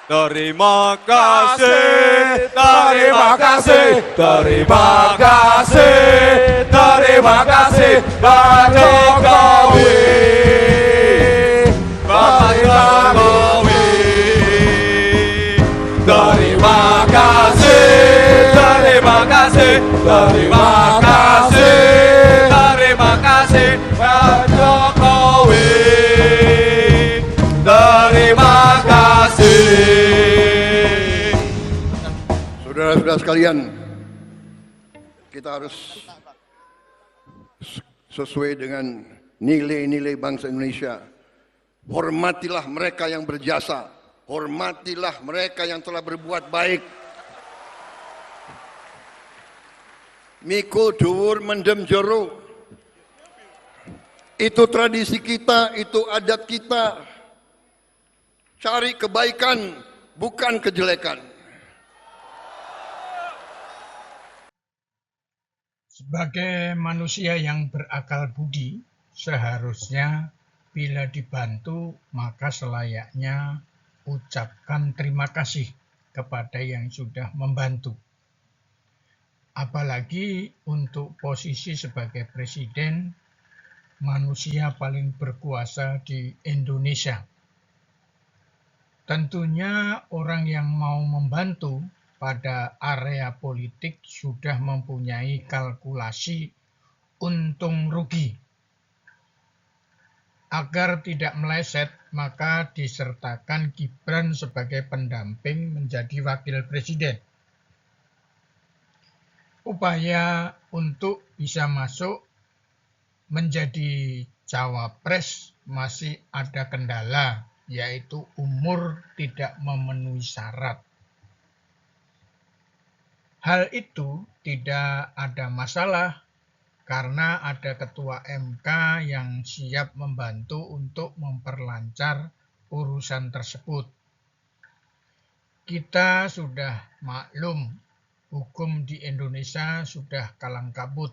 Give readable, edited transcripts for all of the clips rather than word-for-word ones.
Terima kasih, terima kasih, terima kasih, terima kasih, Pak Jokowi, Pak Jokowi. Terima kasih, terima kasih, terima kasih, terima kasih, Pak Jokowi. Terima kasih. Saudara-saudara sekalian, kita harus sesuai dengan nilai-nilai bangsa Indonesia. Hormatilah mereka yang berjasa, hormatilah mereka yang telah berbuat baik. Mikul dhuwur mendem jero. Itu tradisi kita, itu adat kita. Cari kebaikan, bukan kejelekan. Sebagai manusia yang berakal budi, seharusnya bila dibantu maka selayaknya ucapkan terima kasih kepada yang sudah membantu. Apalagi untuk posisi sebagai presiden, manusia paling berkuasa di Indonesia. Tentunya orang yang mau membantu pada area politik sudah mempunyai kalkulasi untung rugi. Agar tidak meleset, maka disertakan Gibran sebagai pendamping menjadi wakil presiden. Upaya untuk bisa masuk menjadi cawapres masih ada kendala, yaitu umur tidak memenuhi syarat. Hal itu tidak ada masalah karena ada ketua MK yang siap membantu untuk memperlancar urusan tersebut. Kita sudah maklum, hukum di Indonesia sudah kalang kabut.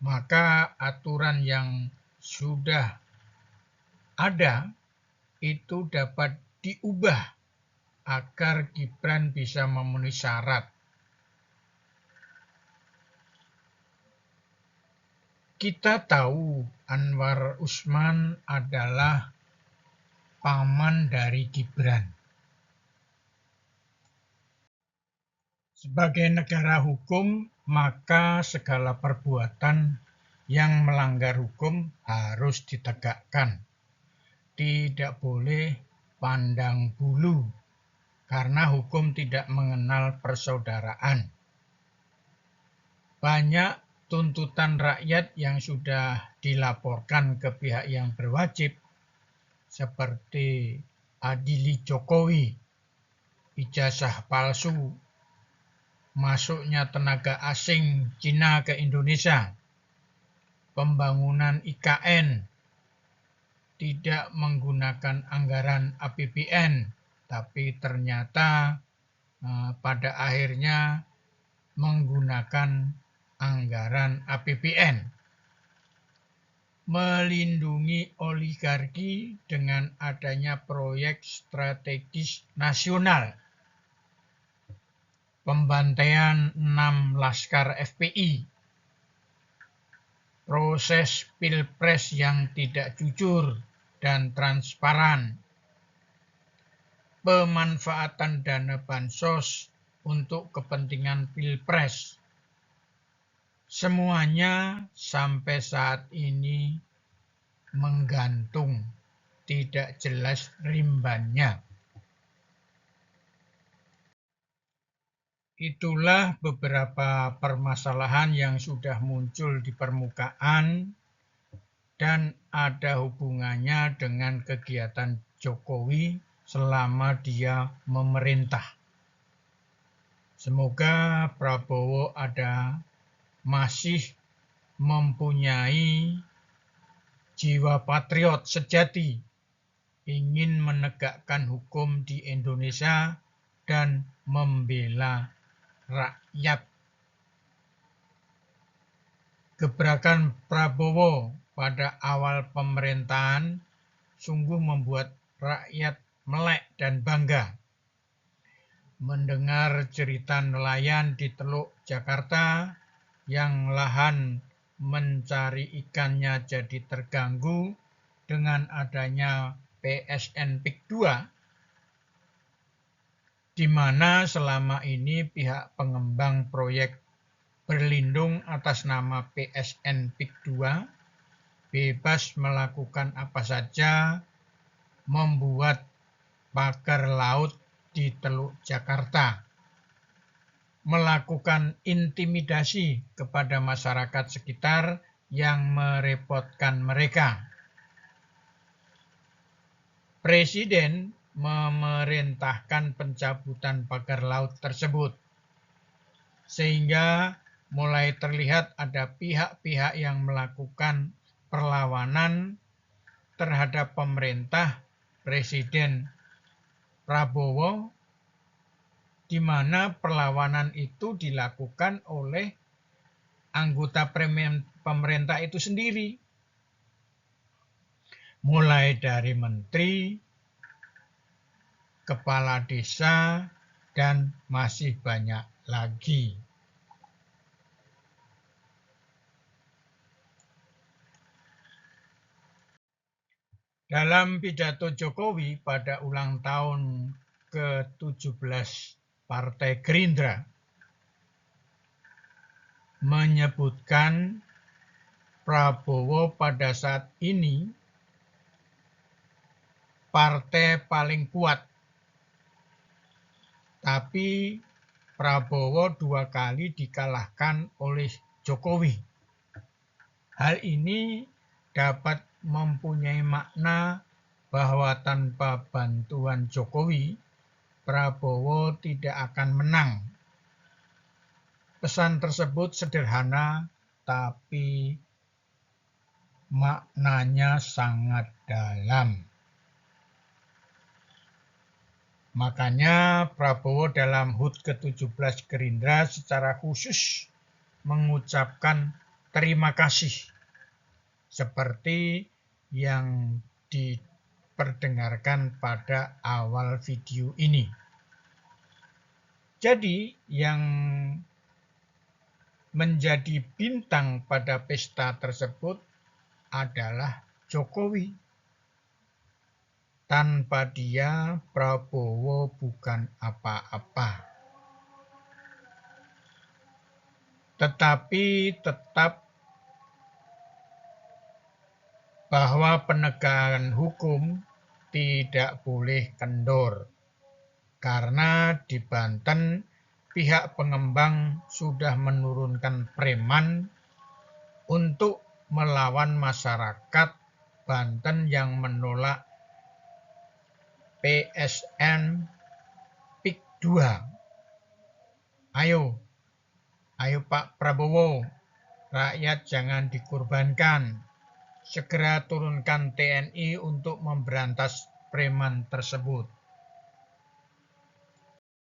Maka aturan yang sudah ada itu dapat diubah agar Gibran bisa memenuhi syarat. Kita tahu Anwar Usman adalah paman dari Gibran. Sebagai negara hukum, maka segala perbuatan yang melanggar hukum harus ditegakkan. Tidak boleh pandang bulu, karena hukum tidak mengenal persaudaraan. Banyak tuntutan rakyat yang sudah dilaporkan ke pihak yang berwajib, seperti adili Jokowi, ijazah palsu, masuknya tenaga asing Cina ke Indonesia, pembangunan IKN, tidak menggunakan anggaran APBN, tapi ternyata pada akhirnya menggunakan anggaran APBN. Melindungi oligarki dengan adanya proyek strategis nasional. Pembantaian 6 laskar FPI. Proses pilpres yang tidak jujur dan transparan. Pemanfaatan dana bansos untuk kepentingan pilpres. Semuanya sampai saat ini menggantung, tidak jelas rimbannya. Itulah beberapa permasalahan yang sudah muncul di permukaan dan ada hubungannya dengan kegiatan Jokowi selama dia memerintah. Semoga Prabowo masih mempunyai jiwa patriot sejati, ingin menegakkan hukum di Indonesia dan membela rakyat. Gebrakan Prabowo pada awal pemerintahan sungguh membuat rakyat melek dan bangga. mendengar cerita nelayan di Teluk Jakarta yang lahan mencari ikannya jadi terganggu dengan adanya PSN PIK 2, di mana selama ini pihak pengembang proyek berlindung atas nama PSN PIK 2 bebas melakukan apa saja, membuat pagar laut di Teluk Jakarta, melakukan intimidasi kepada masyarakat sekitar yang merepotkan mereka. Presiden memerintahkan pencabutan pagar laut tersebut, sehingga mulai terlihat ada pihak-pihak yang melakukan perlawanan terhadap pemerintah Presiden Prabowo, di mana perlawanan itu dilakukan oleh anggota pemerintah itu sendiri, mulai dari menteri, kepala desa, dan masih banyak lagi. Dalam pidato Jokowi pada ulang tahun ke-17 Partai Gerindra, menyebutkan Prabowo pada saat ini partai paling kuat. Tapi Prabowo 2 kali dikalahkan oleh Jokowi. Hal ini dapat mempunyai makna bahwa tanpa bantuan Jokowi, Prabowo tidak akan menang. Pesan tersebut sederhana, tapi maknanya sangat dalam. Makanya Prabowo dalam HUT ke-17 Gerindra secara khusus mengucapkan terima kasih, seperti yang diperdengarkan pada awal video ini. Jadi yang menjadi bintang pada pesta tersebut adalah Jokowi. Tanpa dia, Prabowo bukan apa-apa. Tetapi tetap bahwa penegakan hukum tidak boleh kendor. Karena di Banten, pihak pengembang sudah menurunkan preman untuk melawan masyarakat Banten yang menolak PSN PIK 2. Ayo Pak Prabowo, rakyat jangan dikorbankan. Segera turunkan TNI untuk memberantas preman tersebut.